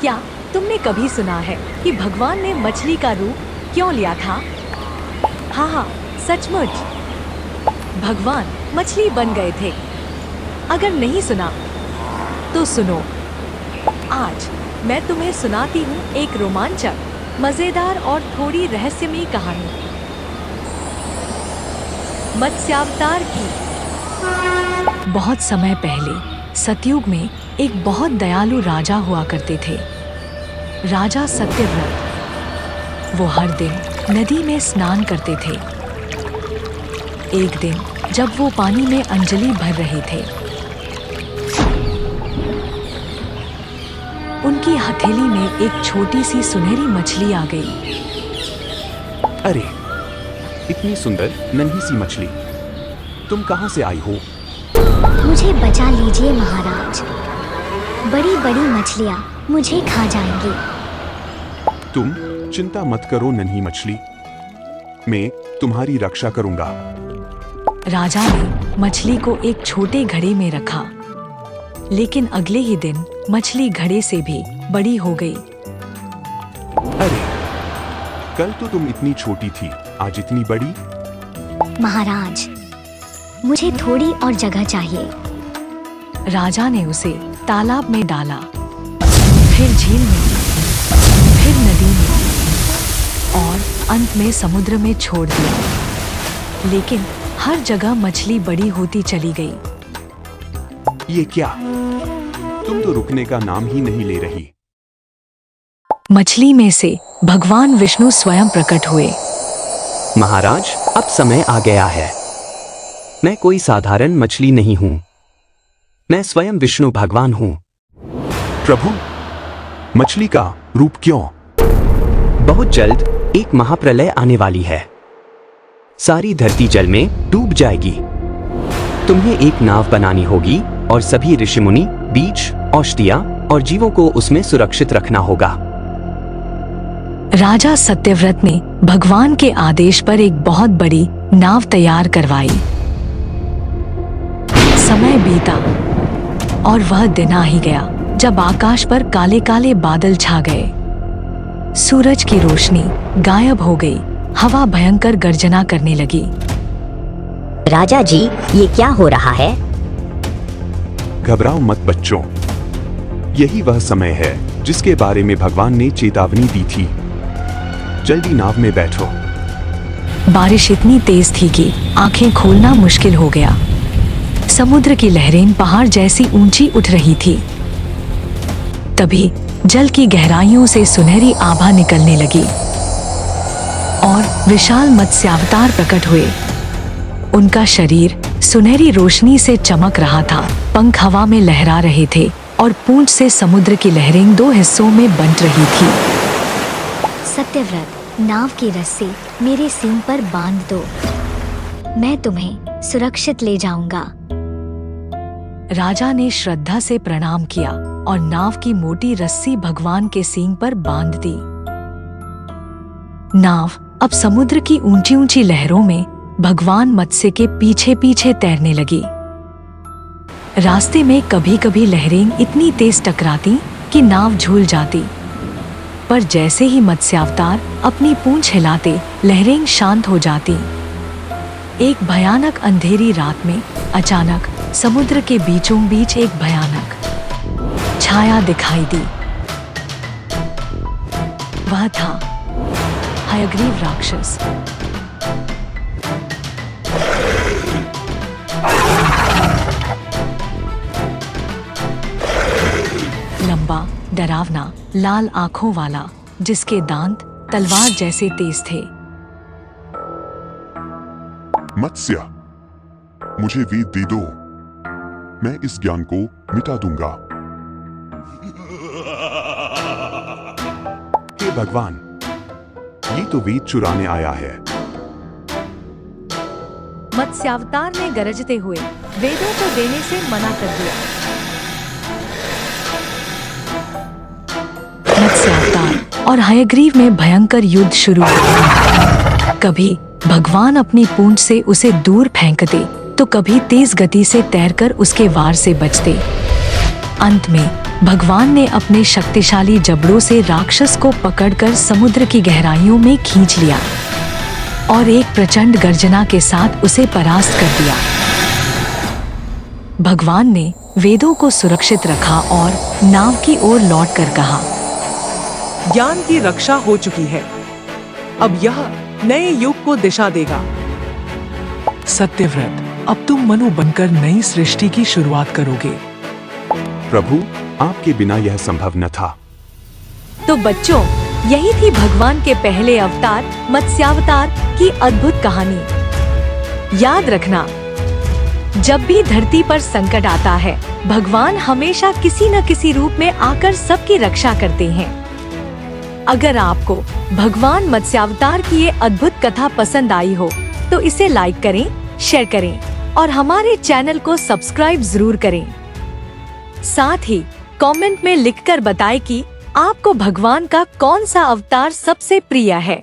क्या तुमने कभी सुना है कि भगवान ने मछली का रूप क्यों लिया था? हाँ, सचमुच भगवान मछली बन गए थे। अगर नहीं सुना तो सुनो। आज मैं तुम्हें सुनाती हूँ एक रोमांचक, मजेदार और थोड़ी रहस्यमयी कहानी मत्स्यावतार की। बहुत समय पहले सतयुग में एक बहुत दयालु राजा हुआ करते थे, राजा सत्यव्रत। वो हर दिन नदी में स्नान करते थे। एक दिन जब वो पानी में अंजलि भर रहे थे, उनकी हथेली में एक छोटी सी सुनहरी मछली आ गई। अरे, इतनी सुंदर नन्ही सी मछली, तुम कहाँ से आई हो? मुझे बचा लीजिए महाराज, बड़ी बड़ी मछलियाँ मुझे खा जाएंगी। तुम चिंता मत करो नन्ही मछली, मैं तुम्हारी रक्षा करूंगा। राजा ने मछली को एक छोटे घड़े में रखा, लेकिन अगले ही दिन मछली घड़े से भी बड़ी हो गई। अरे, कल तो तुम इतनी छोटी थी, आज इतनी बड़ी। महाराज, मुझे थोड़ी और जगह चाहिए। राजा ने उसे तालाब में डाला, फिर झील में, फिर नदी में और अंत में समुद्र में छोड़ दिया। लेकिन हर जगह मछली बड़ी होती चली गई। ये क्या? तुम तो रुकने का नाम ही नहीं ले रही। मछली में से भगवान विष्णु स्वयं प्रकट हुए। महाराज, अब समय आ गया है। मैं कोई साधारण मछली नहीं हूँ, मैं स्वयं विष्णु भगवान हूँ। प्रभु, मछली का रूप क्यों? बहुत जल्द एक महाप्रलय आने वाली है। सारी धरती जल में डूब जाएगी। तुम्हें एक नाव बनानी होगी और सभी ऋषि मुनि, बीज, औषधियाँ और जीवों को उसमें सुरक्षित रखना होगा। राजा सत्यव्रत ने भगवान के आदेश पर एक बहुत बड़ी नाव तैयार करवाई। समय बीता और वह दिन आ ही गया जब आकाश पर काले काले बादल छा गए। सूरज की रोशनी गायब हो गई, हवा भयंकर गर्जना करने लगी। राजा जी, ये क्या हो रहा है? घबराओ मत बच्चों, यही वह समय है जिसके बारे में भगवान ने चेतावनी दी थी। जल्दी नाव में बैठो। बारिश इतनी तेज थी कि आंखें खोलना मुश्किल हो गया। समुद्र की लहरें पहाड़ जैसी ऊंची उठ रही थी। तभी जल की गहराइयों से सुनहरी आभा निकलने लगी और विशाल मत्स्यावतार प्रकट हुए। उनका शरीर सुनहरी रोशनी से चमक रहा था, पंख हवा में लहरा रहे थे और पूंछ से समुद्र की लहरें दो हिस्सों में बंट रही थी। सत्यव्रत, नाव की रस्सी मेरे सींग पर बांध दो, मैं तुम्हें सुरक्षित ले जाऊंगा। राजा ने श्रद्धा से प्रणाम किया और नाव की मोटी रस्सी भगवान के सींग पर बांध दी। नाव अब समुद्र की ऊंची ऊंची लहरों में भगवान मत्स्य के पीछे पीछे तैरने लगी। रास्ते में कभी कभी लहरें इतनी तेज टकराती कि नाव झूल जाती, पर जैसे ही मत्स्यावतार अपनी पूंछ हिलाते, लहरें शांत हो जाती। एक भयानक अंधेरी रात में अचानक समुद्र के बीचों बीच एक भयानक छाया दिखाई दी। वह था हयग्रीव राक्षस। लंबा, डरावना, लाल आंखों वाला, जिसके दांत तलवार जैसे तेज थे। मत्स्य, मुझे वेद दे दो, मैं इस ज्ञान को मिटा दूंगा। हे भगवान, ये तो वेद चुराने आया है। मत्स्यावतार ने गरजते हुए वेदों को देने से मना कर दिया। मत्स्यावतार और हयग्रीव में भयंकर युद्ध शुरू हुआ। कभी भगवान अपनी पूंछ से उसे दूर फेंकते तो कभी तेज गति से तैरकर उसके वार से बचते। अंत में भगवान ने अपने शक्तिशाली जबड़ों से राक्षस को पकड़कर समुद्र की गहराइयों में खींच लिया और एक प्रचंड गर्जना के साथ उसे परास्त कर दिया। भगवान ने वेदों को सुरक्षित रखा और नाव की ओर लौटकर कहा, ज्ञान की रक्षा हो चुकी है, अब यह नए युग को दिशा देगा। सत्यव्रत, अब तुम मनु बनकर नई सृष्टि की शुरुआत करोगे। प्रभु, आपके बिना यह संभव न था। तो बच्चों, यही थी भगवान के पहले अवतार मत्स्यावतार की अद्भुत कहानी। याद रखना, जब भी धरती पर संकट आता है, भगवान हमेशा किसी न किसी रूप में आकर सबकी रक्षा करते हैं। अगर आपको भगवान मत्स्यावतार की ये अद्भुत कथा पसंद आई हो तो इसे लाइक करें, शेयर करें और हमारे चैनल को सब्सक्राइब जरूर करें। साथ ही कमेंट में लिखकर बताएं कि आपको भगवान का कौन सा अवतार सबसे प्रिय है।